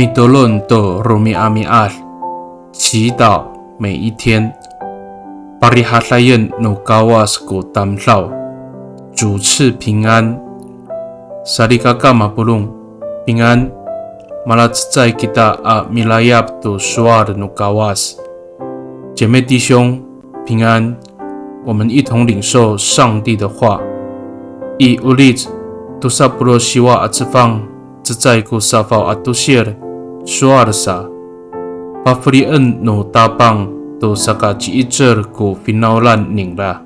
米多伦多罗米阿米阿，祈祷每一天。Parihatayan no kawas ko tamlaw， 主赐平安。Sarikaka mapulung， 平安。Malatzai kita a milayap to suar no kawas， 姐妹弟兄平安，我们一同领受上帝的话。I ulit tusa puro siwa at sifang zai ko safaw at tusir suar sa pafrian no tapang to saka chiicher ko finaulan ningla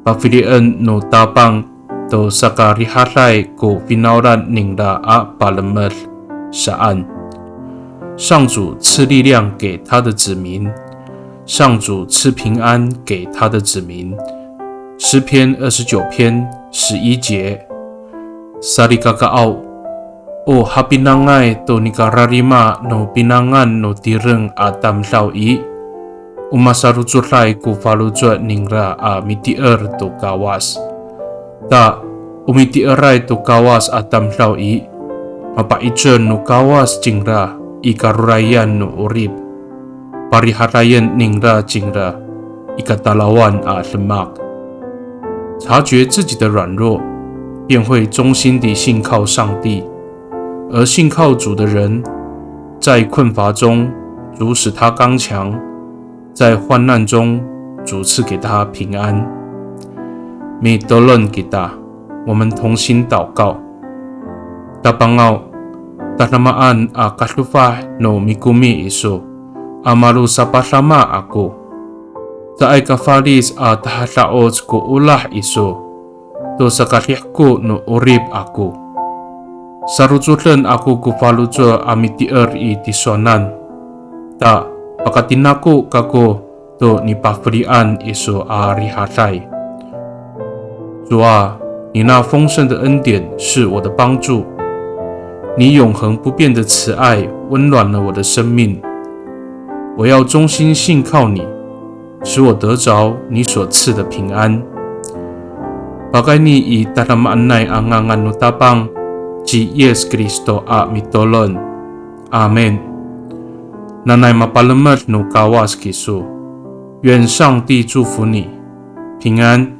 pafrian no tapang to saka rihalai ko finaulan ningla a palamer saan。 上主赐力量给他的子民，上主赐平安给他的子民。诗篇29篇11节。Sarikakaaw o hapinangay to nikararima no pinangan no tireng atamlaw i umasarutsulay ko falutsa ningra a mitier to kawas ta umitiaray to kawas atamlaw i mapaitsen no kawas jingra ikarurayan no urib parihatayan ningra jingra ikatalawan a lemak。 察觉自己的软弱，便会忠心地信靠上帝，而信靠主的人，在困乏中，主使他刚强；在患难中，主赐给他平安。Mitolon kita， 我们同心祷告。Tapangaw tanamaan a kaslufa no mikumi iso amalu sapasama ako。Sa ay kafalis a tahatlaos ko ulah iso to sa kalyahko no urib ako. Sarutsulan ako kupalutso amitier i tisonan. Ta pakatinako kako to nipafrian iso a rihatay。 主啊，你那丰盛的恩典是我的帮助，你永恒不变的慈爱温暖了我的生命。我要忠心信靠你，使我得着你所赐的平安。Bagay ni itatamaan ang angan no tapang si Yes Kristo a mitolon. Amen。 Nanay mapalamat no kawas kiso， 愿上帝祝福你平安。